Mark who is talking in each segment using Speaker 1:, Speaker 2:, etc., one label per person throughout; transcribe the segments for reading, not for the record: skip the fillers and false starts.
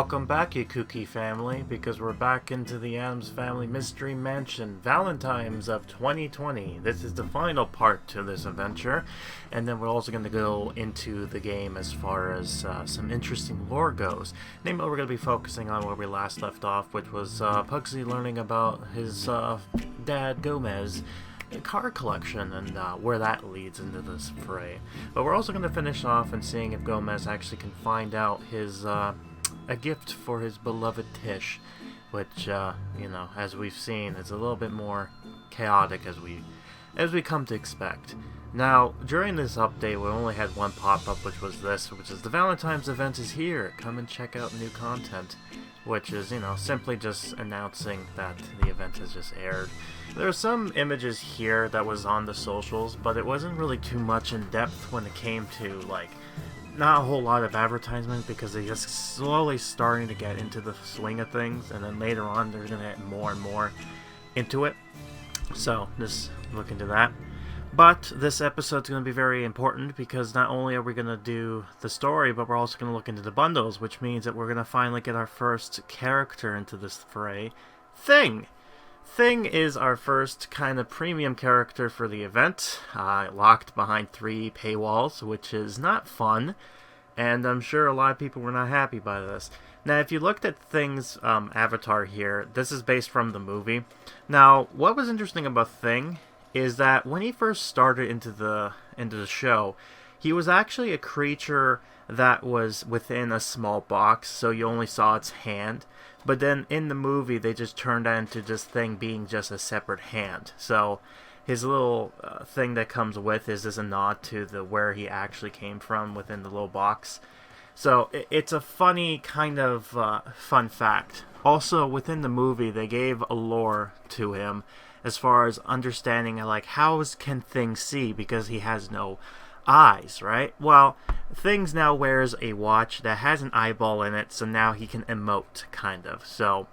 Speaker 1: welcome back, you kooky family, because we're back into the Addams Family Mystery Mansion, Valentine's of 2020. This is the final part to this adventure, and then we're also going to go into the game as far as some interesting lore goes. Namely, we're going to be focusing on where we last left off, which was Pugsley learning about his dad, Gomez, car collection and where that leads into this fray. But we're also going to finish off and seeing if Gomez actually can find out his a gift for his beloved Tish, which you know, as we've seen, is a little bit more chaotic as we come to expect. Now, during this update, we only had one pop-up, which was this, which is the Valentine's event is here. Come and check out new content, which is, you know, simply just announcing that the event has just aired. There are some images here that was on the socials, but it wasn't really too much in depth when it came to, like, not a whole lot of advertisement, because they're just slowly starting to get into the swing of things, and then later on they're going to get more and more into it. So, just look into that. But this episode's going to be very important, because not only are we going to do the story, but we're also going to look into the bundles, which means that we're going to finally get our first character into this fray, Thing. Thing is our first kind of premium character for the event, locked behind 3 paywalls, which is not fun, and I'm sure a lot of people were not happy by this. Now, if you looked at Thing's avatar here, this is based from the movie. Now, what was interesting about Thing is that when he first started into the show, he was actually a creature that was within a small box, so you only saw its hand. But then in the movie, they just turned that into just Thing being just a separate hand. So his little thing that comes with is a nod to the where he actually came from within the little box. So it's a funny kind of fun fact. Also, within the movie, they gave a lore to him as far as understanding, like, how can Thing see, because he has no eyes, right? Well, Things now wears a watch that has an eyeball in it, so now he can emote, kind of. So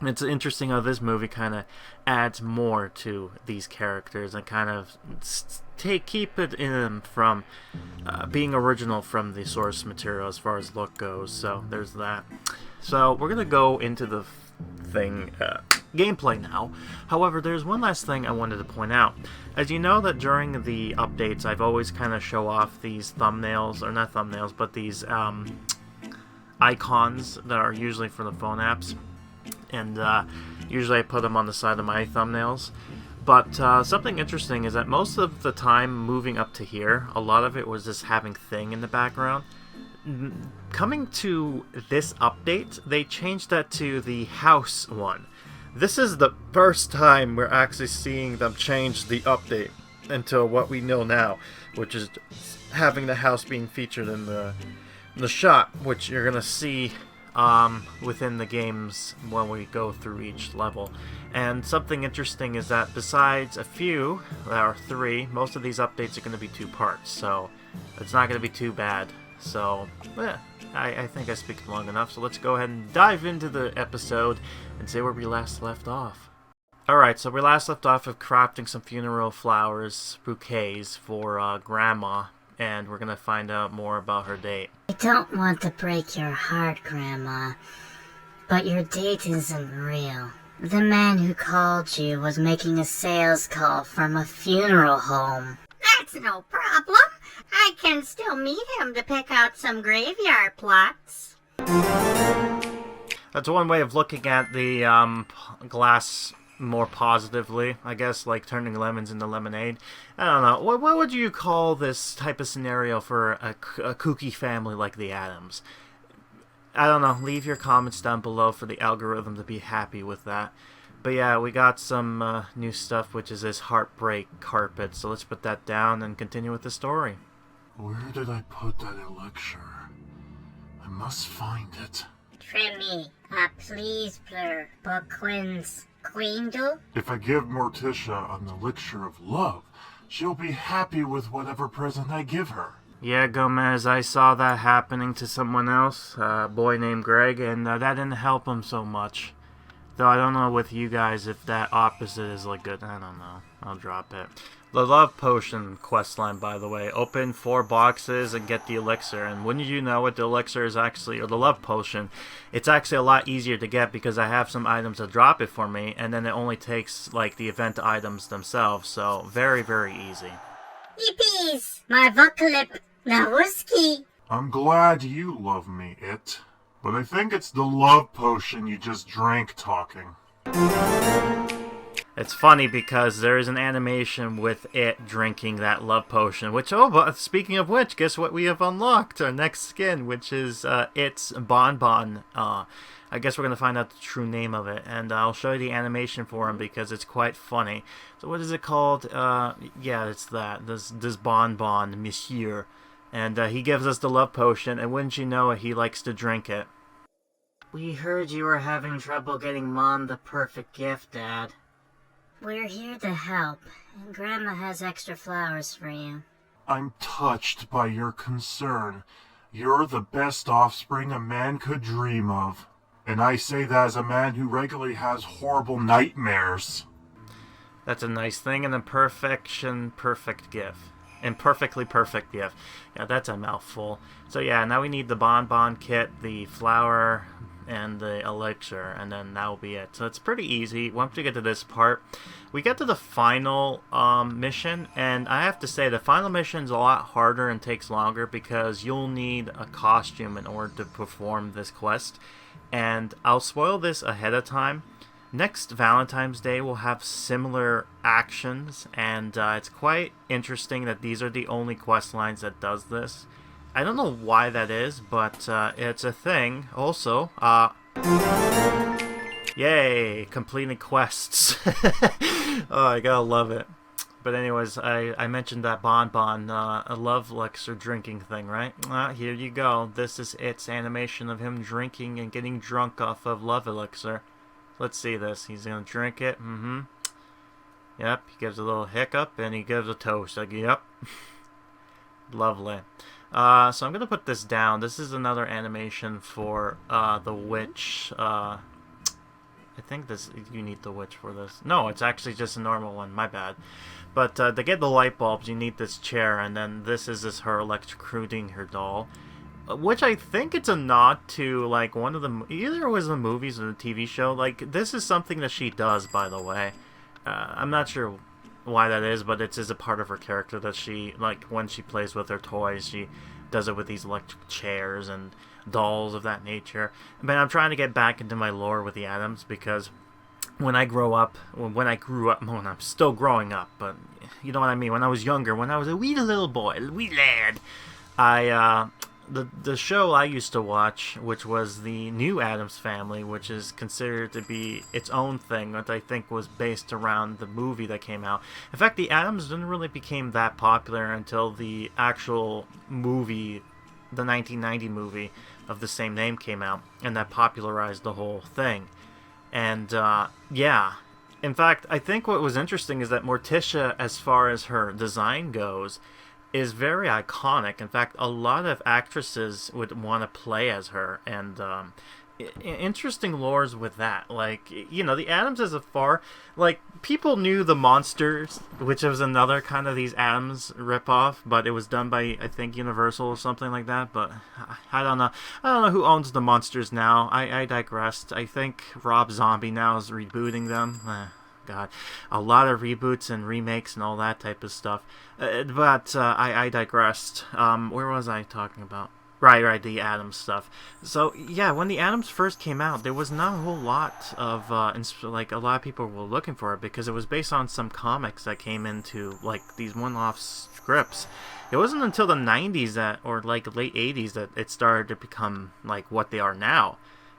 Speaker 1: it's interesting how this movie kind of adds more to these characters and kind of keep it in them from being original from the source material as far as look goes. So there's that. So we're gonna go into the Thing gameplay now. However, there's one last thing I wanted to point out. As you know that during the updates, I've always kind of show off these thumbnails, or not thumbnails, but these icons that are usually for the phone apps, and usually I put them on the side of my thumbnails. But something interesting is that most of the time moving up to here, a lot of it was just having Thing in the background. Coming to this update, they changed that to the house one. This is the first time we're actually seeing them change the update into what we know now, which is having the house being featured in the shot, which you're gonna see within the games when we go through each level. And something interesting is that besides a few, there are 3, most of these updates are going to be 2 parts, so it's not going to be too bad. So, yeah, I think I speak long enough, so let's go ahead and dive into the episode and see where we last left off. Alright, so we last left off of crafting some funeral flowers, bouquets, for Grandma, and we're going to find out more about her date.
Speaker 2: I don't want to break your heart, Grandma, but your date isn't real. The man who called you was making a sales call from a funeral home.
Speaker 3: That's no problem. I can still meet him to pick out some graveyard plots.
Speaker 1: That's one way of looking at the glass more positively, I guess, like turning lemons into lemonade. I don't know. What would you call this type of scenario for a kooky family like the Addams? I don't know. Leave your comments down below for the algorithm to be happy with that. But yeah, we got some new stuff, which is this heartbreak carpet. So let's put that down and continue with the story.
Speaker 4: Where did I put that elixir? I must find it.
Speaker 2: Trimmy, please, blur, Bookquins, Queendle.
Speaker 4: If I give Morticia an elixir of love, she'll be happy with whatever present I give her.
Speaker 1: Yeah, Gomez, I saw that happening to someone else, a boy named Greg, and that didn't help him so much. Though I don't know with you guys if that opposite is like good. I don't know. I'll drop it. The Love Potion questline, by the way. Open 4 boxes and get the elixir. And wouldn't you know it, the elixir is actually, or the Love Potion, it's actually a lot easier to get because I have some items that drop it for me, and then it only takes, like, the event items themselves. So, very, very easy.
Speaker 2: Yippies! My vocalip na whiskey.
Speaker 4: I'm glad you love me, It. But I think it's the love potion you just drank talking.
Speaker 1: It's funny because there is an animation with it drinking that love potion, which, oh, but speaking of which, guess what we have unlocked? Our next skin, which is its Bonbon. I guess we're going to find out the true name of it, and I'll show you the animation for him because it's quite funny. So what is it called? Yeah, it's that. This Bonbon, Monsieur. And he gives us the love potion, and wouldn't you know it, he likes to drink it.
Speaker 5: We heard you were having trouble getting Mom the perfect gift, Dad.
Speaker 2: We're here to help, and Grandma has extra flowers for you.
Speaker 4: I'm touched by your concern. You're the best offspring a man could dream of. And I say that as a man who regularly has horrible nightmares.
Speaker 1: That's a nice thing, and a perfect gift. And perfectly perfect gift. Yeah, that's a mouthful. So yeah, now we need the Bonbon kit, the flower, and the elixir, and then that will be it. So it's pretty easy. Once we get to this part, we get to the final mission, and I have to say the final mission is a lot harder and takes longer because you'll need a costume in order to perform this quest. And I'll spoil this ahead of time. Next Valentine's Day we'll have similar actions, and it's quite interesting that these are the only quest lines that does this. I don't know why that is, but it's a thing. Also, yay, completing quests. Oh, I gotta love it. But anyways, I mentioned that Bonbon, a love elixir drinking thing, right? Here you go. This is its animation of him drinking and getting drunk off of love elixir. Let's see this. He's gonna drink it. Yep, he gives a little hiccup and he gives a toast. Like, yep. Lovely. So I'm gonna put this down. This is another animation for the witch. I think you need the witch for this. No, it's actually just a normal one. My bad. But to get the light bulbs, you need this chair, and then this is her electrocuting her doll. Which I think it's a nod to, like, one of the... Either it was the movies or the TV show. Like, this is something that she does, by the way. I'm not sure why that is, but it's a part of her character that she, like, when she plays with her toys, she does it with these electric chairs and dolls of that nature. But I'm trying to get back into my lore with the Addams, because when I grew up, when I'm still growing up, but you know what I mean, when I was younger, when I was a wee little boy, a wee lad, the show I used to watch, which was the new Addams Family, which is considered to be its own thing, that I think was based around the movie that came out. In fact, the Addams didn't really become that popular until the actual movie, the 1990 movie of the same name came out, and that popularized the whole thing. And, yeah. In fact, I think what was interesting is that Morticia, as far as her design goes, is very iconic. In fact, a lot of actresses would want to play as her, and interesting lores with that. Like, you know, the Addams is a far... Like, people knew the Monsters, which was another kind of these Addams ripoff, but it was done by, I think, Universal or something like that, but I don't know. I don't know who owns the Monsters now. I digressed. I think Rob Zombie now is rebooting them. God, a lot of reboots and remakes and all that type of stuff. But I digressed. Where was I talking about? Right, the Addams stuff. So, yeah, when the Addams first came out, there was not a whole lot of, like, a lot of people were looking for it because it was based on some comics that came into, like, these one-off scripts. It wasn't until the 90s or, like, late 80s that it started to become, like, what they are now.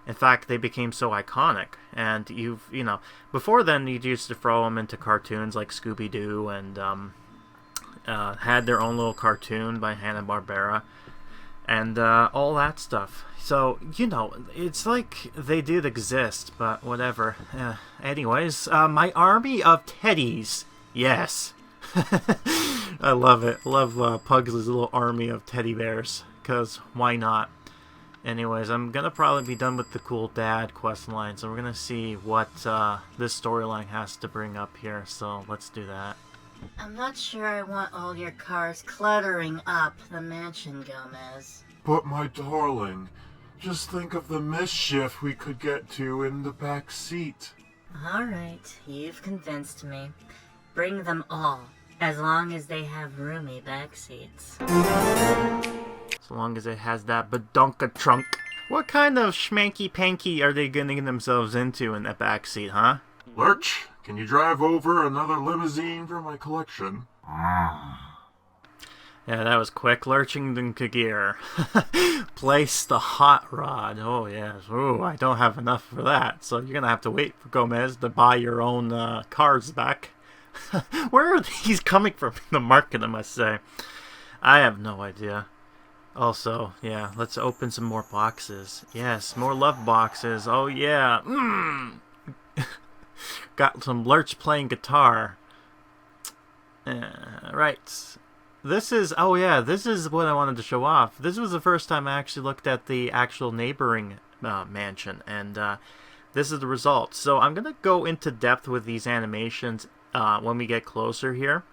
Speaker 1: In fact, they became so iconic, and you know, before then you used to throw them into cartoons like Scooby-Doo, and had their own little cartoon by Hanna-Barbera, and all that stuff. So, you know, it's like they did exist, but whatever. Anyways, my army of teddies. Yes. I love it. Love Pugsley's little army of teddy bears, because why not? Anyways, I'm gonna probably be done with the cool dad quest line, so we're gonna see what this storyline has to bring up here, so let's do that.
Speaker 5: I'm not sure I want all your cars cluttering up the mansion, Gomez.
Speaker 4: But my darling, just think of the mischief we could get to in the back seat.
Speaker 5: Alright, you've convinced me. Bring them all, as long as they have roomy back seats.
Speaker 1: So long as it has that badonka trunk. What kind of schmanky-panky are they getting themselves into in that backseat, huh?
Speaker 4: Lurch, can you drive over another limousine for my collection?
Speaker 1: Yeah, that was quick. Lurching than Kagir. Place the hot rod. Oh, yes. Ooh, I don't have enough for that. So you're going to have to wait for Gomez to buy your own cars back. Where are these coming from in the market, I must say? I have no idea. Also, yeah, let's open some more boxes. Yes, more love boxes. Oh, yeah. Got some Lurch playing guitar. Right. This is, oh yeah, this is what I wanted to show off. This was the first time I actually looked at the actual neighboring mansion, and this is the result. So I'm going to go into depth with these animations when we get closer here.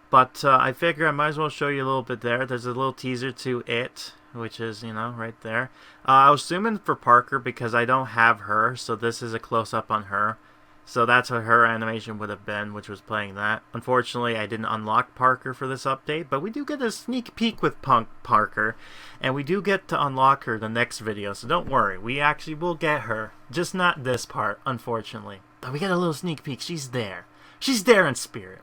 Speaker 1: But I figure I might as well show you a little bit there. There's a little teaser to it, which is, you know, right there. I was zooming for Parker because I don't have her, so this is a close-up on her. So that's what her animation would have been, which was playing that. Unfortunately, I didn't unlock Parker for this update, but we do get a sneak peek with Parker, and we do get to unlock her the next video, so don't worry. We actually will get her, just not this part, unfortunately. But we get a little sneak peek. She's there. She's there in spirit.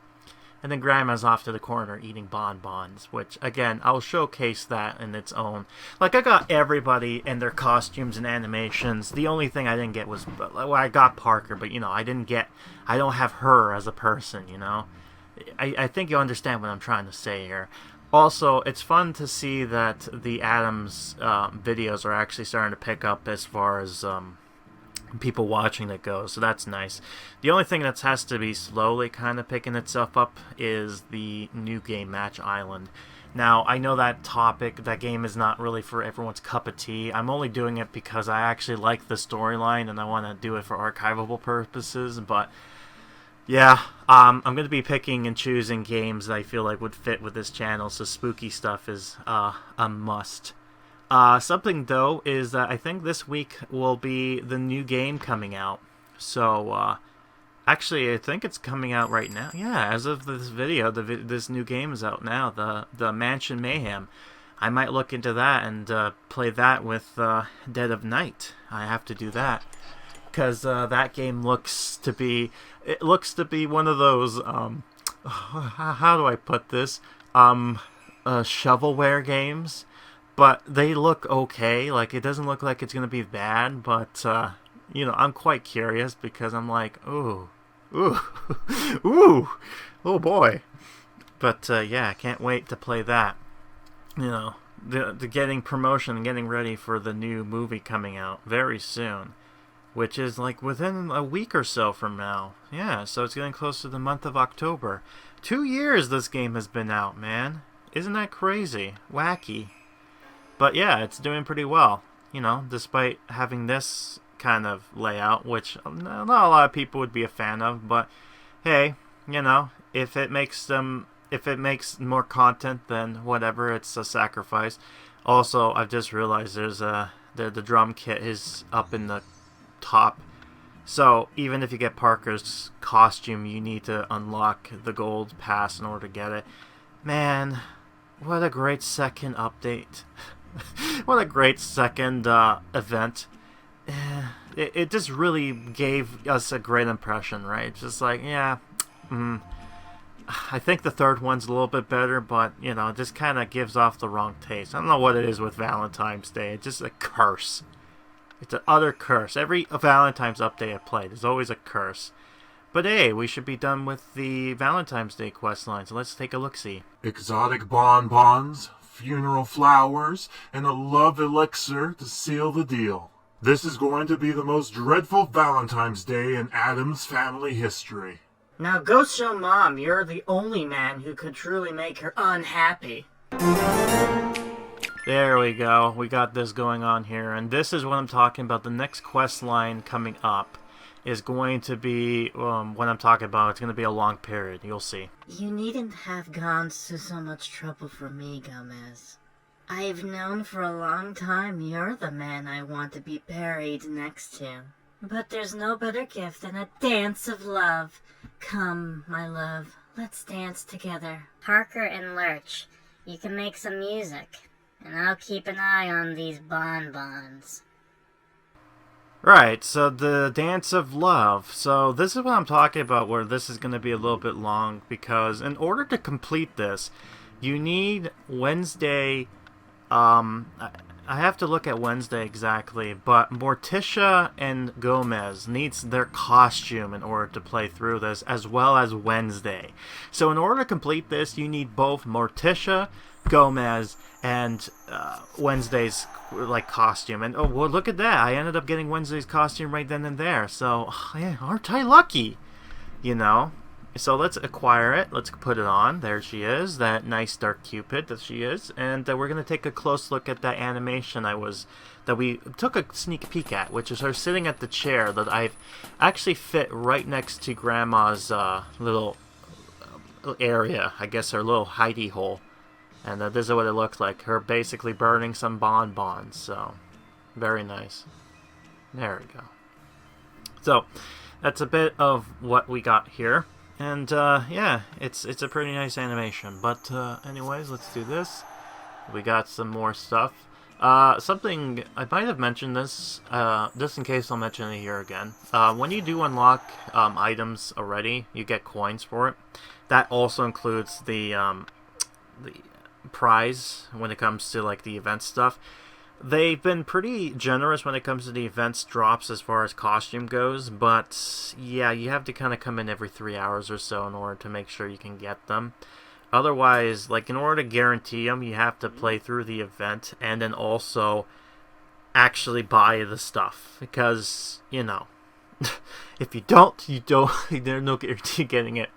Speaker 1: And then Grandma's off to the corner eating bonbons, which, again, I'll showcase that in its own. Like, I got everybody and their costumes and animations. The only thing I didn't get was, well, I got Parker, but, you know, I don't have her as a person, you know? I think you understand what I'm trying to say here. Also, it's fun to see that the Addams videos are actually starting to pick up as far as people watching that goes, so that's nice. The only thing that has to be slowly kind of picking itself up is the new game, Match Island. Now, I know that game is not really for everyone's cup of tea. I'm only doing it because I actually like the storyline and I want to do it for archivable purposes, but yeah, I'm going to be picking and choosing games that I feel like would fit with this channel, so spooky stuff is a must. Something, though, is that I think this week will be the new game coming out. So, actually, I think it's coming out right now. Yeah, as of this video, this new game is out now, the Mansion Mayhem. I might look into that and play that with Dead of Night. I have to do that. Because that game looks to be one of those, how do I put this? Shovelware games. But they look okay. Like, it doesn't look like it's going to be bad, but, you know, I'm quite curious because I'm like, ooh, oh boy. But, yeah, I can't wait to play that. You know, the getting promotion and getting ready for the new movie coming out very soon, which is, like, within a week or so from now. Yeah, so it's getting close to the month of October. 2 years this game has been out, man. Isn't that crazy? Wacky. But yeah, it's doing pretty well, you know, despite having this kind of layout, which not a lot of people would be a fan of, but hey, you know, if it makes more content, then whatever, it's a sacrifice. Also, I've just realized there's the drum kit is up in the top, so even if you get Parker's costume, you need to unlock the gold pass in order to get it. Man, what a great second update. What a great second event. It just really gave us a great impression, right? Just like, yeah, I think the third one's a little bit better, but, you know, it just kind of gives off the wrong taste. I don't know what it is with Valentine's Day. It's just a curse. It's an utter curse. Every Valentine's update I played is always a curse. But hey, we should be done with the Valentine's Day questline, so let's take a look-see.
Speaker 4: Exotic bonbons, funeral flowers, and a love elixir to seal the deal. This is going to be the most dreadful Valentine's Day in Addams family history.
Speaker 5: Now go show Mom you're the only man who could truly make her unhappy.
Speaker 1: There we go. We got this going on here, and this is what I'm talking about, the next quest line coming up. is going to be what I'm talking about. It's going to be a long period. You'll see.
Speaker 5: You needn't have gone to so much trouble for me, Gomez. I've known for a long time you're the man I want to be buried next to. But there's no better gift than a dance of love. Come, my love, let's dance together.
Speaker 2: Parker and Lurch, you can make some music, and I'll keep an eye on these bonbons.
Speaker 1: Right, so the Dance of Love. So this is what I'm talking about, where this is going to be a little bit long, because in order to complete this, you need Wednesday. I have to look at Wednesday exactly, but Morticia and Gomez needs their costume in order to play through this, as well as Wednesday. So in order to complete this, you need both Morticia, Gomez, and Wednesday's costume. And oh, well, look at that! I ended up getting Wednesday's costume right then and there. So yeah, aren't I lucky? You know. So let's acquire it. Let's put it on. There she is, that nice dark Cupid that she is. And we're gonna take a close look at that animation that we took a sneak peek at, which is her sitting at the chair that I've actually fit right next to Grandma's little area. I guess her little hidey hole. And this is what it looks like. Her basically burning some bonbons. So very nice. There we go. So that's a bit of what we got here. And, yeah, it's a pretty nice animation. But, anyways, let's do this. We got some more stuff. Something, I might have mentioned this, just in case I'll mention it here again. When you do unlock, items already, you get coins for it. That also includes the prize when it comes to, like, the event stuff. They've been pretty generous when it comes to the events drops as far as costume goes, but yeah, you have to kind of come in every 3 hours or so in order to make sure you can get them. Otherwise, like, in order to guarantee them, you have to play through the event and then also actually buy the stuff, because, you know, if you don't, there's no guarantee getting it.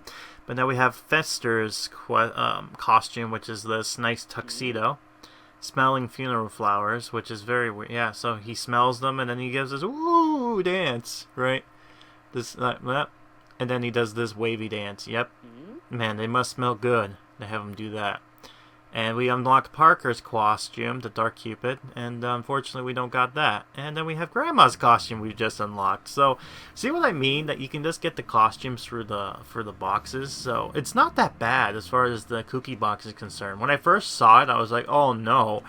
Speaker 1: But now we have Fester's costume, which is this nice tuxedo. Smelling funeral flowers, which is very weird. Yeah, so he smells them, and then he gives this ooh dance, right? This, and then he does this wavy dance. Yep. Man, they must smell good to have him do that. And we unlocked Parker's costume, the Dark Cupid, and unfortunately we don't got that. And then we have Grandma's costume we just unlocked. So, see what I mean? That you can just get the costumes for the boxes. So, it's not that bad as far as the cookie box is concerned. When I first saw it, I was like, oh no,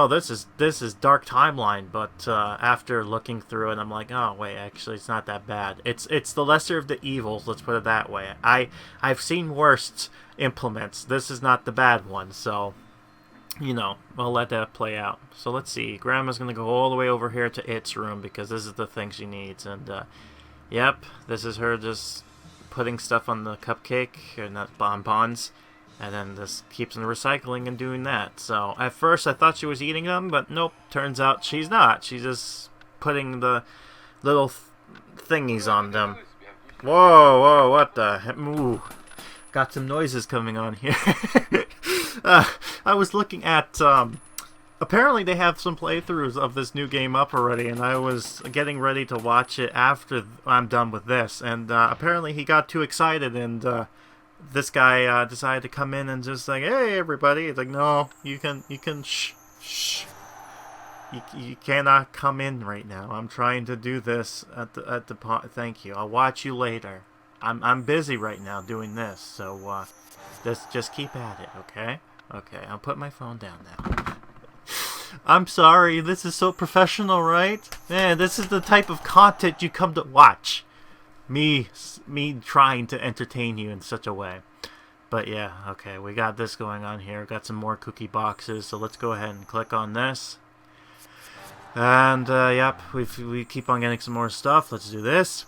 Speaker 1: this is Dark Timeline. But after looking through it, I'm like, oh wait, actually it's not that bad. It's the lesser of the evils, let's put it that way. I've seen worse implements. This is not the bad one, so you know, I'll let that play out. So let's see. Grandma's gonna go all the way over here to its room because this is the thing she needs. And yep, this is her just putting stuff on the cupcake, or not bonbons. And then this keeps on recycling and doing that. So at first I thought she was eating them, but nope, turns out she's not. She's just putting the little thingies on them. Whoa, what the heck? Ooh, got some noises coming on here. I was looking at, apparently they have some playthroughs of this new game up already, and I was getting ready to watch it after I'm done with this. And apparently he got too excited, and this guy decided to come in and just like, hey everybody, it's like, no, you can shh. You cannot come in right now. I'm trying to do this at the thank you. I'll watch you later. I'm busy right now doing this, so just keep at it, okay? Okay, I'll put my phone down now. I'm sorry, this is so professional, right? Man, this is the type of content you come to watch. Me trying to entertain you in such a way. But yeah, okay, we got this going on here. Got some more cookie boxes, so let's go ahead and click on this. And yep, we keep on getting some more stuff. Let's do this.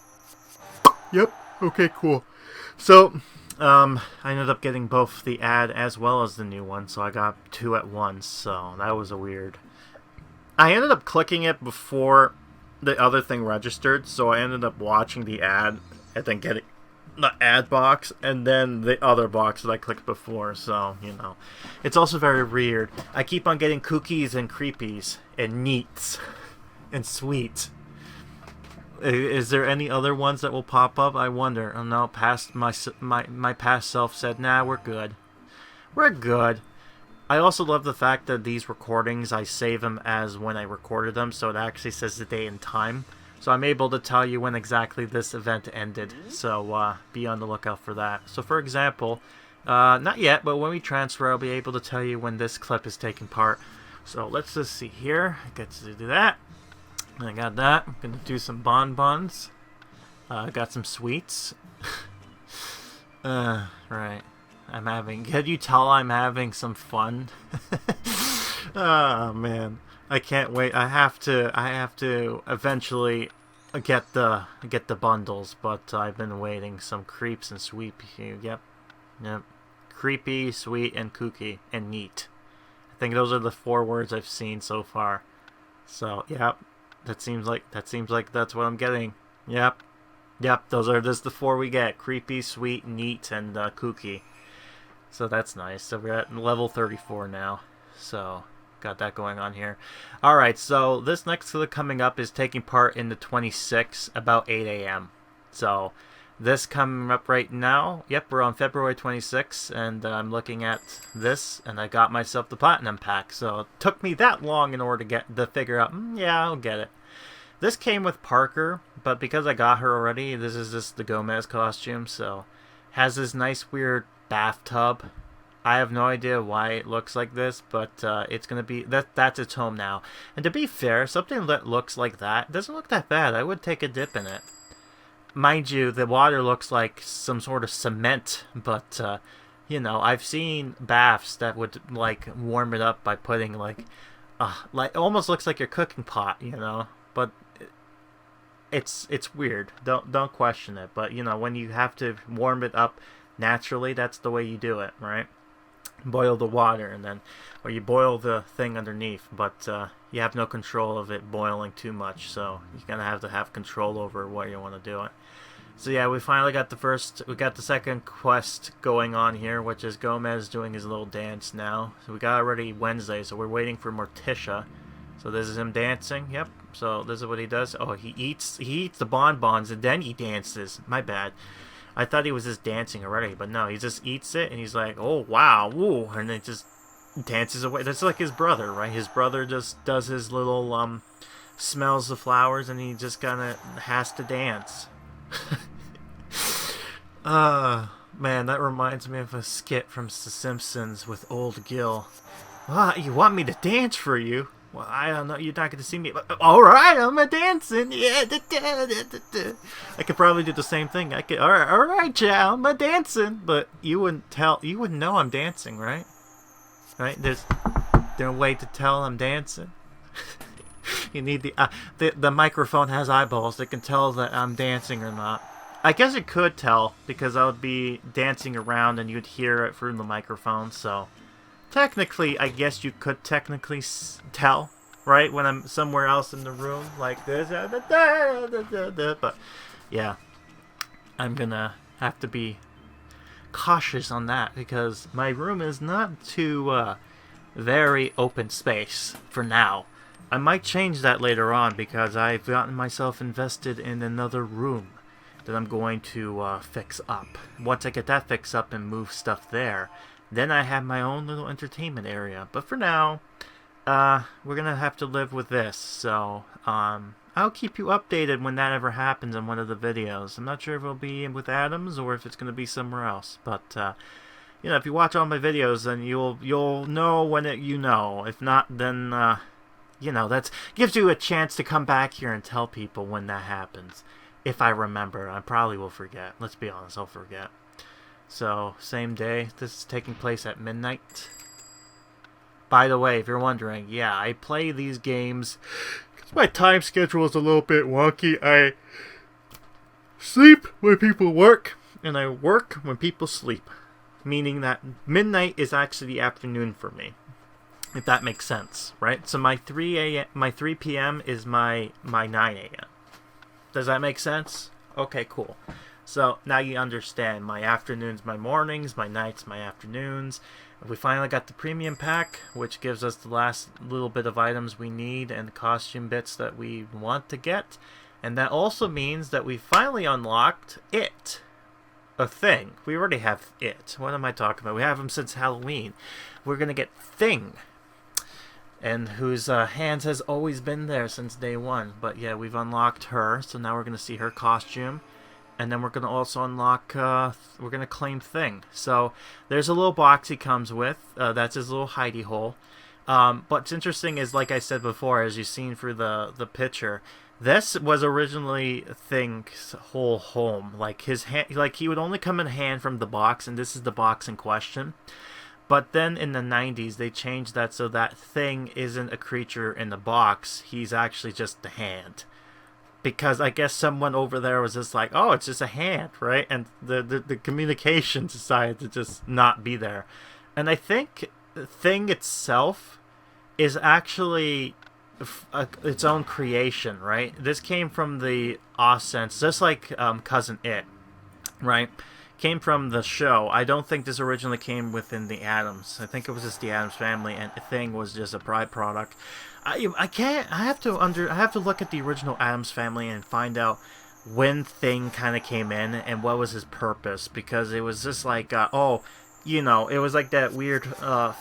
Speaker 1: Yep. Okay, cool. So I ended up getting both the ad as well as the new one, so I got two at once. So that was a weird. I ended up clicking it before the other thing registered, so I ended up watching the ad and then getting the ad box and then the other box that I clicked before. So, you know, it's also very weird. I keep on getting cookies and creepies and neats and sweet. Is there any other ones that will pop up? I wonder. Oh no, my past self said, nah, we're good. We're good. I also love the fact that these recordings, I save them as when I recorded them, so it actually says the date and time. So I'm able to tell you when exactly this event ended. So be on the lookout for that. So for example, not yet, but when we transfer, I'll be able to tell you when this clip is taking part. So let's just see here. I get to do that. I got that. I'm gonna do some bonbons. Got some sweets. Right. Can you tell I'm having some fun? Oh man, I can't wait. I have to eventually get the bundles, but I've been waiting. Some creeps and sweet. Yep. Creepy, sweet, and kooky, and neat. I think those are the 4 words I've seen so far. So yep, that seems like that's what I'm getting. Yep. Those are just the 4 we get: creepy, sweet, neat, and kooky. So that's nice. So we're at level 34 now. So got that going on here. Alright, so this next clip coming up is taking part in the 26 about 8 a.m. So this coming up right now. Yep, we're on February 26th, and I'm looking at this, and I got myself the Platinum Pack. So it took me that long in order to figure out, yeah, I'll get it. This came with Parker, but because I got her already, this is just the Gomez costume, so has this nice weird bathtub. I have no idea why it looks like this, but it's gonna be that's its home now. And to be fair, something that looks like that doesn't look that bad. I would take a dip in it. Mind you, the water looks like some sort of cement, but you know, I've seen baths that would like warm it up by putting like it almost looks like your cooking pot, you know. But it's weird. Don't question it. But you know, when you have to warm it up naturally, that's the way you do it, right? Boil the water, and then, or you boil the thing underneath, but you have no control of it boiling too much, so you're gonna have to have control over what you want to do it. So yeah, we finally got the second quest going on here, which is Gomez doing his little dance now. So we got already Wednesday, so we're waiting for Morticia. So this is him dancing. Yep. So this is what he does. Oh, he eats the bonbons and then he dances. My bad. I thought he was just dancing already, but no, he just eats it and he's like, oh wow, woo, and then just dances away. That's like his brother, right? His brother just does his little smells the flowers and he just kinda has to dance. Man, that reminds me of a skit from The Simpsons with old Gil. You want me to dance for you? Well, I don't know. You're not going to see me. Alright, I'm a dancing. Yeah. I could probably do the same thing. Alright, Chow, I'm a dancing. But you wouldn't know I'm dancing, right? Right? There's no way to tell I'm dancing. You need the microphone has eyeballs that can tell that I'm dancing or not. I guess it could tell because I would be dancing around and you'd hear it through the microphone, so technically, I guess you could technically tell, right? When I'm somewhere else in the room, like this. But, yeah. I'm gonna have to be cautious on that, because my room is not too, very open space for now. I might change that later on, because I've gotten myself invested in another room that I'm going to, fix up. Once I get that fixed up and move stuff there, then I have my own little entertainment area. But for now, we're gonna have to live with this. So, I'll keep you updated when that ever happens in one of the videos. I'm not sure if it'll be with Addams or if it's gonna be somewhere else. But, you know, if you watch all my videos, then you'll know when you know. If not, then, you know, that gives you a chance to come back here and tell people when that happens. If I remember. I probably will forget. Let's be honest, I'll forget. So, same day. This is taking place at midnight. By the way, if you're wondering, yeah, I play these games because my time schedule is a little bit wonky. I sleep when people work, and I work when people sleep. Meaning that midnight is actually the afternoon for me. If that makes sense, right? So my 3 p.m. is my 9 a.m. Does that make sense? Okay, cool. So, now you understand. My afternoons, my mornings, my nights, my afternoons. We finally got the premium pack, which gives us the last little bit of items we need and costume bits that we want to get. And that also means that we finally unlocked it. A thing. We already have it. What am I talking about? We have him since Halloween. We're going to get Thing. And whose hands has always been there since day one. But yeah, we've unlocked her. So now we're going to see her costume. And then we're going to also unlock, we're going to claim Thing. So there's a little box he comes with. That's his little hidey hole. What's interesting is, like I said before, as you've seen through the picture, this was originally Thing's whole home. Like his hand, like he would only come in hand from the box, and this is the box in question. But then in the 90s, they changed that so that Thing isn't a creature in the box. He's actually just the hand. Because I guess someone over there was just like, oh, it's just a hand, right? And the communication decided to just not be there. And I think Thing itself is actually its own creation, right? This came from the Sense, just like Cousin It, right? Came from the show. I don't think this originally came within the Addams. I think it was just the Addams family, and Thing was just a byproduct. I have to look at the original Addams family and find out when Thing kind of came in and what was his purpose, because it was just like, it was like that weird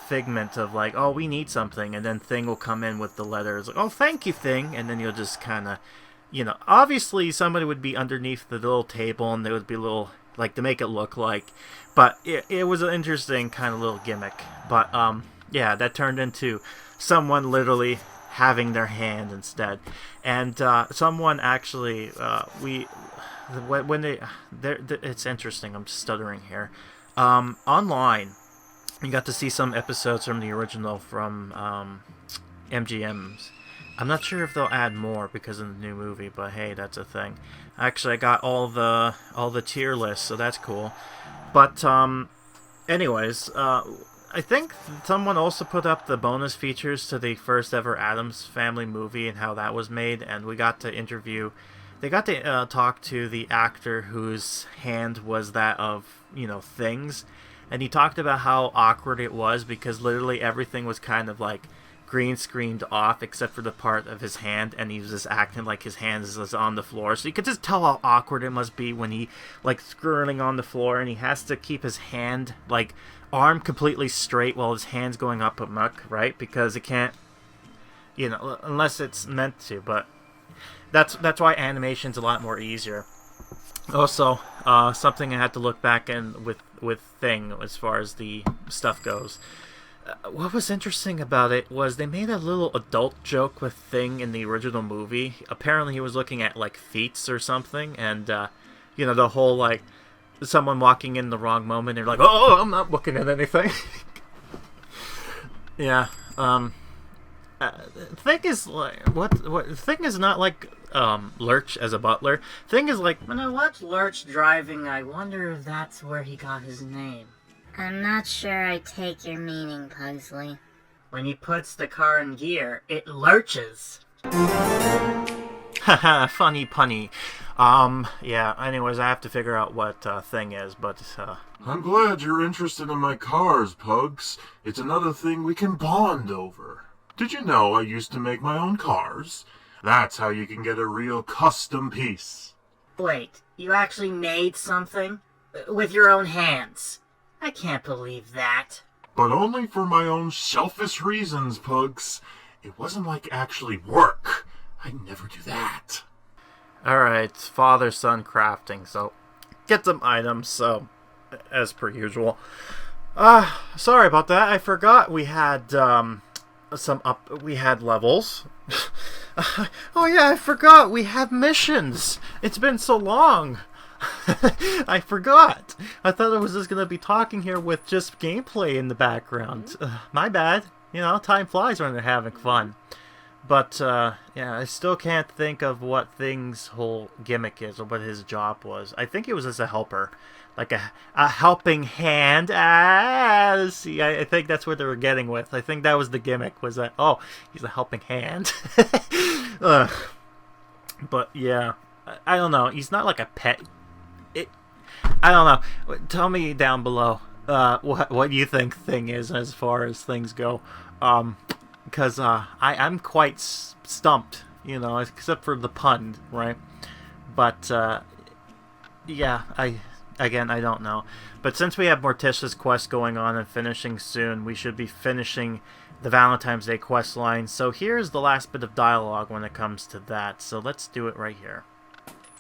Speaker 1: figment of like, oh, we need something, and then Thing will come in with the letters, like, oh, thank you, Thing, and then you'll just kind of, obviously somebody would be underneath the little table, and there would be a little, like, to make it look like, but it was an interesting kind of little gimmick, but, yeah, that turned into someone literally having their hand instead, and someone actually, it's interesting, I'm stuttering here. Online, you got to see some episodes from the original from MGM's. I'm not sure if they'll add more because of the new movie, but hey, that's a thing. Actually, I got all the tier lists, so that's cool. But anyways, I think someone also put up the bonus features to the first ever Addams Family movie and how that was made, and we got to interview. They got to talk to the actor whose hand was that of, Things, and he talked about how awkward it was because literally everything was kind of like green screened off except for the part of his hand, and he was just acting like his hands was on the floor, so you could just tell how awkward it must be when he like scrolling on the floor and he has to keep his hand like arm completely straight while his hand's going up a muck, right? Because it can't, unless it's meant to, but that's why animation's a lot more easier. Also, something I had to look back in with Thing as far as the stuff goes. What was interesting about it was they made a little adult joke with Thing in the original movie. Apparently he was looking at like feats or something, and the whole like someone walking in the wrong moment, and you're like, oh, I'm not looking at anything. Yeah. Thing is like what Thing is not like Lurch as a butler. Thing is like,
Speaker 5: when I watch Lurch driving, I wonder if that's where he got his name.
Speaker 2: I'm not sure I take your meaning, Pugsley.
Speaker 5: When he puts the car in gear, it lurches.
Speaker 1: Haha, funny punny. Yeah, anyways, I have to figure out what Thing is, but
Speaker 4: I'm glad you're interested in my cars, Pugs. It's another thing we can bond over. Did you know I used to make my own cars? That's how you can get a real custom piece.
Speaker 5: Wait, you actually made something? With your own hands? I can't believe that.
Speaker 4: But only for my own selfish reasons, Pugs. It wasn't like actually work. I'd never do that.
Speaker 1: Alright, father-son crafting, so get some items, so as per usual. Sorry about that, I forgot we had we had levels. Oh yeah, I forgot we have missions. It's been so long. I forgot. I thought I was just gonna be talking here with just gameplay in the background. My bad. Time flies when they're having fun. But yeah, I still can't think of what Thing's whole gimmick is or what his job was. I think he was as a helper, like a helping hand. See, I think that's what they were getting with. I think that was the gimmick, was that, oh, he's a helping hand. But yeah, I don't know. He's not like a pet. I don't know. Tell me down below what you think Thing is as far as things go. Because I'm quite stumped you know, except for the pun, right? But, yeah, I don't know. But since we have Morticia's quest going on and finishing soon, we should be finishing the Valentine's Day quest line. So here's the last bit of dialogue when it comes to that. So let's do it right here.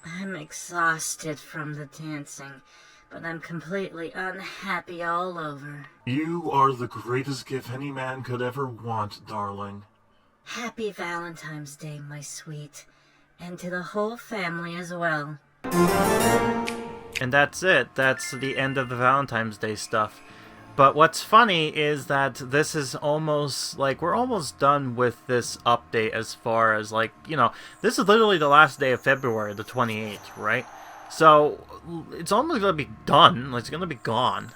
Speaker 5: I'm exhausted from the dancing, but I'm completely unhappy all over.
Speaker 4: You are the greatest gift any man could ever want, darling.
Speaker 5: Happy Valentine's Day, my sweet. And to the whole family as well.
Speaker 1: And that's it. That's the end of the Valentine's Day stuff. But what's funny is that this is almost, like, we're almost done with this update as far as, like, you know, this is literally the last day of February, the 28th, right? So, it's almost going to be done. Like, it's going to be gone.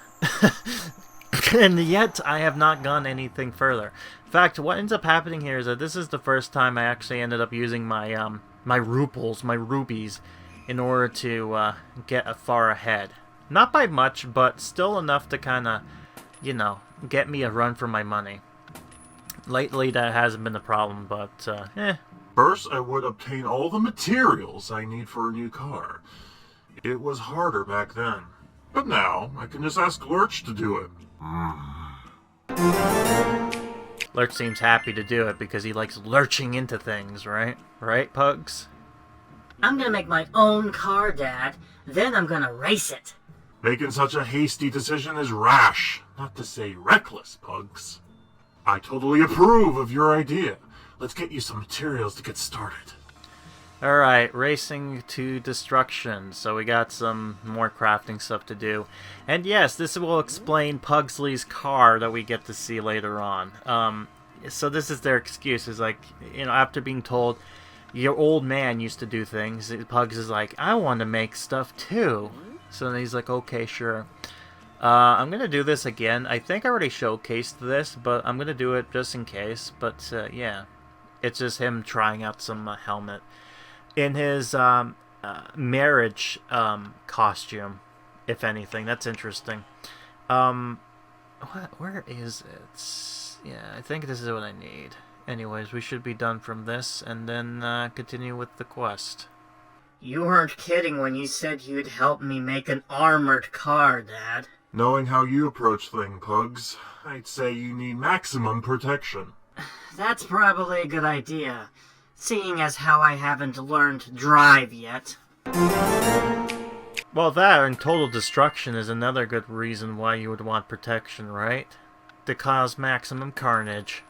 Speaker 1: And yet, I have not gone anything further. In fact, what ends up happening here is that this is the first time I actually ended up using my, my rubies, in order to get far ahead. Not by much, but still enough to kind of, you know, get me a run for my money. Lately, that hasn't been the problem, but,
Speaker 4: First, I would obtain all the materials I need for a new car. It was harder back then. But now, I can just ask Lurch to do it.
Speaker 1: Lurch seems happy to do it because he likes lurching into things, right? Right, Pugs?
Speaker 5: I'm gonna make my own car, Dad. Then I'm gonna race it.
Speaker 4: Making such a hasty decision is rash, not to say reckless, Pugs. I totally approve of your idea. Let's get you some materials to get started.
Speaker 1: Alright, racing to destruction. So we got some more crafting stuff to do. And yes, this will explain Pugsley's car that we get to see later on. So this is their excuse. Is like, you know, after being told, your old man used to do things, Pugs is like, I want to make stuff too. So then he's like, okay, sure. I'm going to do this again. I think I already showcased this, but I'm going to do it just in case. But, yeah. It's just him trying out some helmet. In his marriage costume, if anything. That's interesting. Where is it? Yeah, I think this is what I need. Anyways, we should be done from this, and then continue with the quest.
Speaker 5: You weren't kidding when you said you'd help me make an armored car, Dad.
Speaker 4: Knowing how you approach things, Pugs, I'd say you need maximum protection.
Speaker 5: That's probably a good idea, seeing as how I haven't learned to drive yet.
Speaker 1: Well, that and total destruction is another good reason why you would want protection, right? To cause maximum carnage.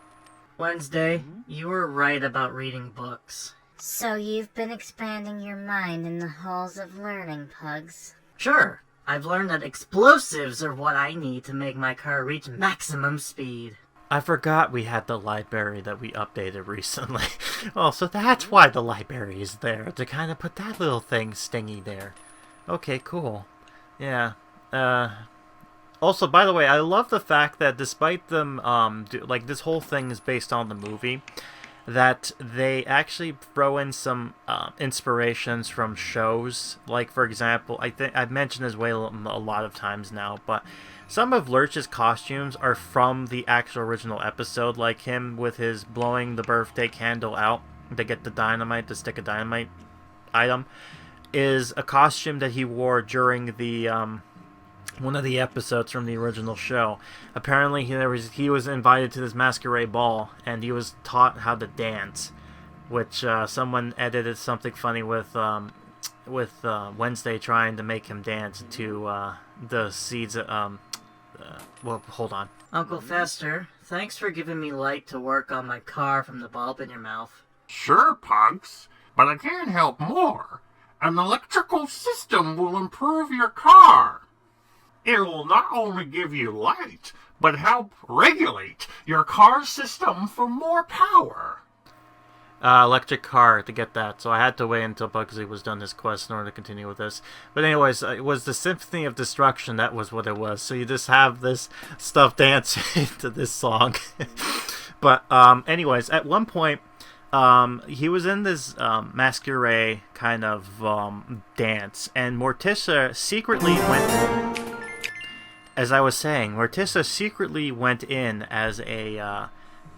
Speaker 5: Wednesday, you were right about reading books.
Speaker 2: So you've been expanding your mind in the halls of learning, Pugs.
Speaker 5: Sure, I've learned that explosives are what I need to make my car reach maximum speed.
Speaker 1: I forgot we had the library that we updated recently. Oh, so that's why the library is there, to kind of put that little thing stingy there. Okay, cool. Yeah. Also, by the way, I love the fact that despite them, like, this whole thing is based on the movie, that they actually throw in some inspirations from shows. Like, for example, I think I've mentioned this way a lot of times now, but some of Lurch's costumes are from the actual original episode, like him with his blowing the birthday candle out to get the dynamite, to stick a dynamite item, is a costume that he wore during the one of the episodes from the original show. Apparently he was invited to this masquerade ball, and he was taught how to dance, which someone edited something funny with Wednesday trying to make him dance to the seeds. Well, hold on.
Speaker 5: Uncle Fester, thanks for giving me light to work on my car from the bulb in your mouth.
Speaker 6: Sure, Pugs, but I can't help more. An electrical system will improve your car. It will not only give you light, but help regulate your car system for more power.
Speaker 1: Electric car, to get that. So I had to wait until Pugsley was done his quest in order to continue with this. But anyways, it was the Symphony of Destruction, that was what it was. So you just have this stuff dancing to this song. But anyways, at one point, he was in this masquerade kind of dance, and Morticia secretly went... As I was saying, Morticia secretly went in as a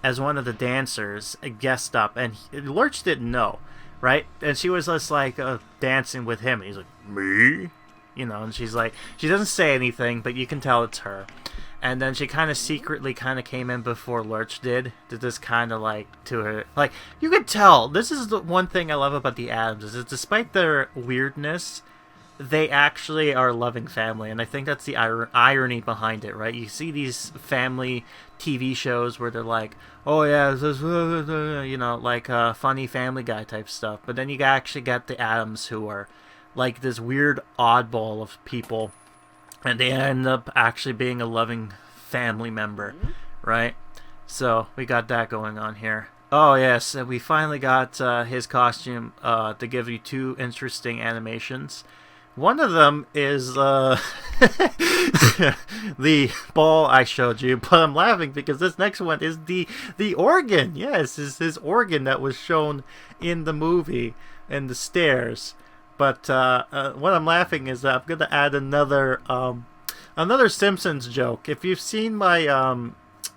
Speaker 1: as one of the dancers guessed up, and Lurch didn't know, right? And she was just like dancing with him. And he's like, me? You know, and she's like, she doesn't say anything, but you can tell it's her. And then she kind of secretly kind of came in before Lurch did this kind of like to her. Like, you could tell, this is the one thing I love about the Addams, is that despite their weirdness, they actually are a loving family. And I think that's the irony behind it, right? You see these family TV shows where they're like, oh yeah, this, you know, like funny Family Guy type stuff. But then you actually get the Addams, who are like this weird oddball of people. And they end up actually being a loving family member, right? So we got that going on here. Oh yes, we finally got his costume to give you 2 interesting animations. One of them is the ball I showed you, but I'm laughing because this next one is the organ. Yes, is his organ that was shown in the movie and the stairs. But what I'm laughing is that I'm going to add another Simpsons joke. If you've seen my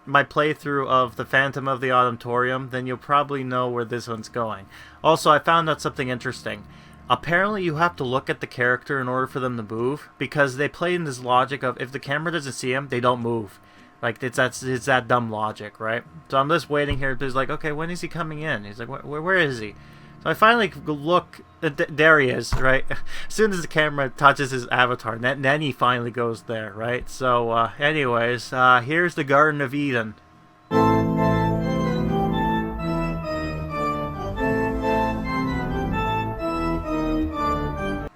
Speaker 1: my playthrough of The Phantom of the Auditorium, then you'll probably know where this one's going. Also, I found out something interesting. Apparently, you have to look at the character in order for them to move, because they play in this logic of if the camera doesn't see them, they don't move. Like, it's that dumb logic, right? So I'm just waiting here. It's like, okay, when is he coming in? He's like, where is he? So I finally look, there he is, right? As soon as the camera touches his avatar, then he finally goes there, right? So, anyways, here's the Garden of Eden.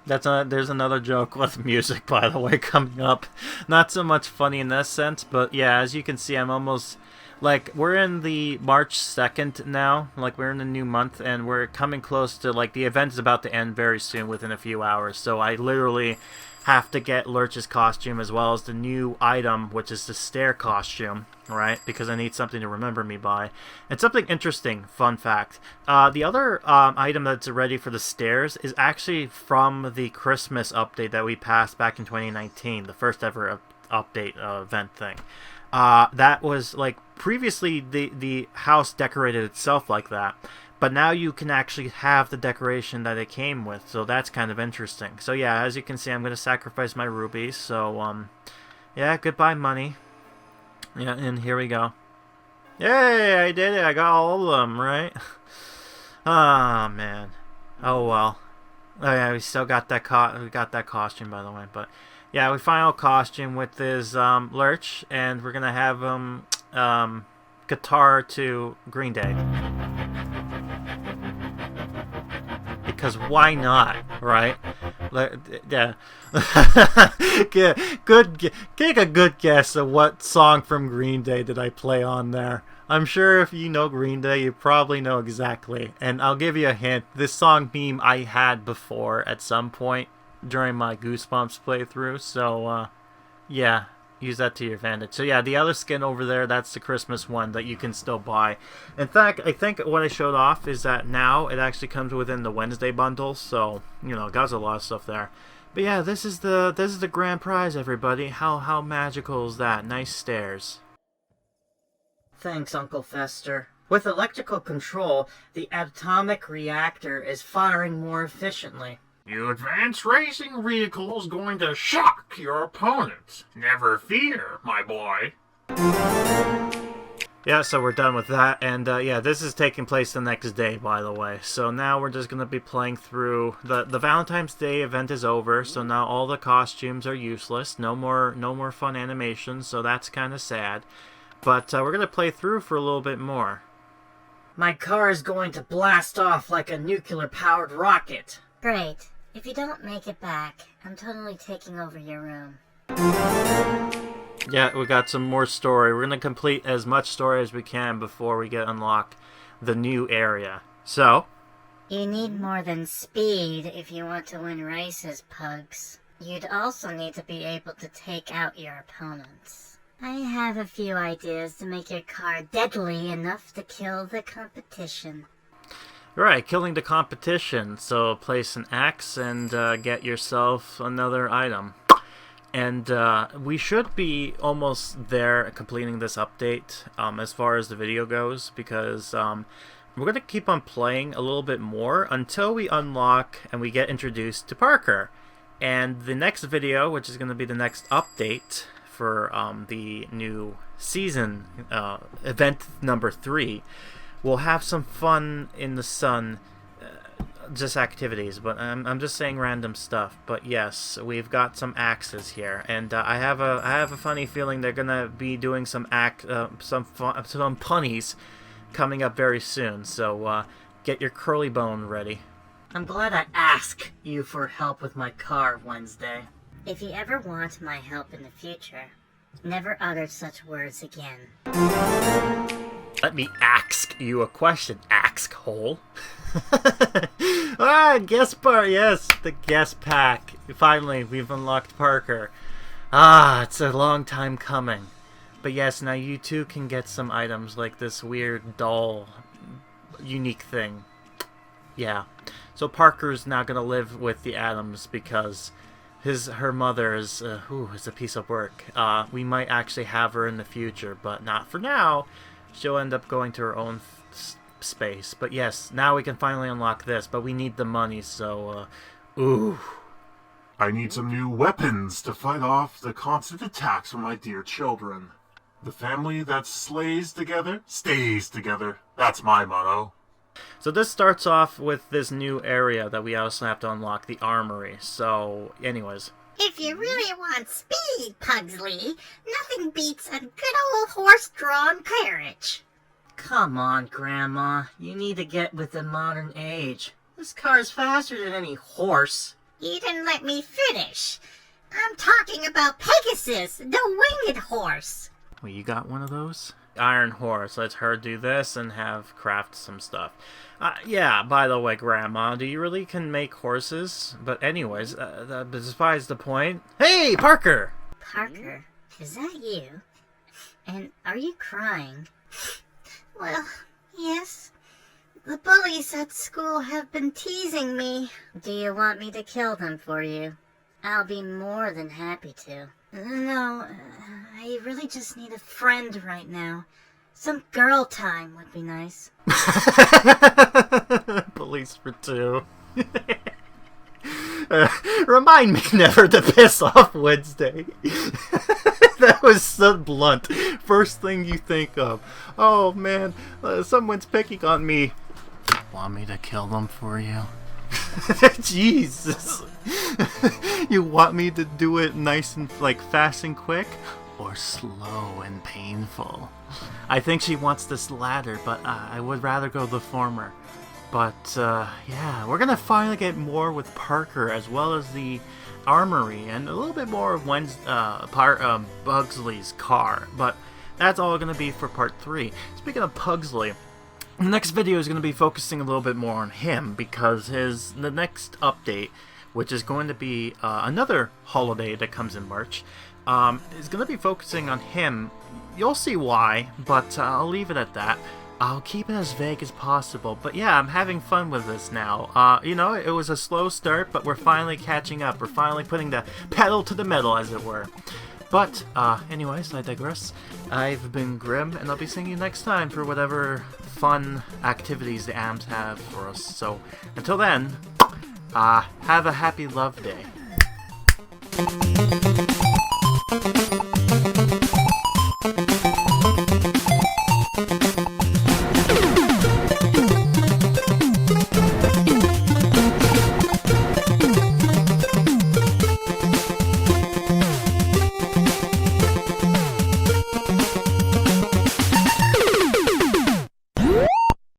Speaker 1: There's another joke with music, by the way, coming up. Not so much funny in this sense, but yeah, as you can see, I'm almost... Like, we're in the March 2nd now, like, we're in the new month, and we're coming close to, like, the event is about to end very soon, within a few hours, so I literally have to get Lurch's costume as well as the new item, which is the stair costume, right, because I need something to remember me by. And something interesting, fun fact, the other item that's ready for the stairs is actually from the Christmas update that we passed back in 2019, the first ever update event thing. That was, like, previously the house decorated itself like that, but now you can actually have the decoration that it came with, so that's kind of interesting. So yeah, as you can see, I'm going to sacrifice my rubies, so, yeah, goodbye money. Yeah, and here we go. Yay, I did it, I got all of them, right? Ah, man. Oh, well. Oh yeah, we still got that costume, by the way, but... Yeah, we final costume with this Lurch, and we're gonna have guitar to Green Day. Because why not, right? Yeah. Take a good guess of what song from Green Day did I play on there. I'm sure if you know Green Day, you probably know exactly. And I'll give you a hint. This song meme I had before at some point during my Goosebumps playthrough, so yeah, use that to your advantage. So yeah, the other skin over there, that's the Christmas one that you can still buy. In fact, I think what I showed off is that now it actually comes within the Wednesday bundle, so you know, got a lot of stuff there. But yeah, this is the grand prize, everybody. How magical is that? Nice stairs.
Speaker 5: Thanks, Uncle Fester. With electrical control, the atomic reactor is firing more efficiently.
Speaker 6: Your advanced racing vehicle is going to shock your opponents. Never fear, my boy.
Speaker 1: Yeah, so we're done with that, and yeah, this is taking place the next day, by the way. So now we're just going to be playing through... The Valentine's Day event is over, so now all the costumes are useless. No more fun animations, so that's kind of sad. But we're going to play through for a little bit more.
Speaker 5: My car is going to blast off like a nuclear-powered rocket.
Speaker 2: Great. If you don't make it back, I'm totally taking over your room.
Speaker 1: Yeah, we got some more story. We're going to complete as much story as we can before we unlock the new area. So?
Speaker 2: You need more than speed if you want to win races, Pugs. You'd also need to be able to take out your opponents. I have a few ideas to make your car deadly enough to kill the competition.
Speaker 1: Right, killing the competition. So place an axe and get yourself another item. And we should be almost there completing this update as far as the video goes, because we're going to keep on playing a little bit more until we unlock and we get introduced to Parker. And the next video, which is going to be the next update for the new season, event number 3, we'll have some fun in the sun, just activities, but I'm just saying random stuff. But yes, we've got some axes here, and I have a funny feeling they're gonna be doing some punnies coming up very soon. So get your curly bone ready.
Speaker 5: I'm glad I asked you for help with my car Wednesday.
Speaker 2: If you ever want my help in the future, never utter such words again.
Speaker 1: Let me ask you a question, axe-hole. Guest part, yes, the guest pack. Finally, we've unlocked Parker. It's a long time coming. But yes, now you too can get some items like this weird doll unique thing. Yeah. So Parker's now gonna live with the Addams because her mother is a piece of work. We might actually have her in the future, but not for now. She'll end up going to her own space. But yes, now we can finally unlock this, but we need the money, so
Speaker 4: I need some new weapons to fight off the constant attacks from my dear children. The family that slays together stays together. That's my motto.
Speaker 1: So this starts off with this new area that we also have to unlock, the armory. So, anyways.
Speaker 3: If you really want speed, Pugsley, nothing beats a good old horse-drawn carriage.
Speaker 5: Come on, Grandma. You need to get with the modern age. This car's faster than any horse.
Speaker 3: You didn't let me finish. I'm talking about Pegasus, the winged horse.
Speaker 1: Well, you got one of those? Iron Horse. Let her do this and have craft some stuff. Yeah, by the way, Grandma, do you really can make horses? But anyways, besides the point. Hey, Parker!
Speaker 2: Parker, is that you? And are you crying?
Speaker 3: Well, yes. The bullies at school have been teasing me.
Speaker 2: Do you want me to kill them for you? I'll be more than happy to.
Speaker 5: No, I really just need a friend right now. Some girl time would be nice.
Speaker 1: Police for 2. Remind me never to piss off Wednesday. That was so blunt. First thing you think of. Oh man, someone's picking on me. Want me to kill them for you? Jesus. You want me to do it nice and fast and quick, or slow and painful? I think she wants this latter, but I would rather go the former. But yeah, we're gonna finally get more with Parker, as well as the armory, and a little bit more of Pugsley's car. But that's all gonna be for part 3. Speaking of Pugsley, the next video is going to be focusing a little bit more on him, because the next update, which is going to be another holiday that comes in March, is going to be focusing on him. You'll see why, but I'll leave it at that. I'll keep it as vague as possible. But yeah, I'm having fun with this now. You know, it was a slow start, but we're finally catching up. We're finally putting the pedal to the metal, as it were. But, anyways, I digress. I've been Grim, and I'll be seeing you next time for whatever fun activities the AMs have for us. So, until then, have a happy love day.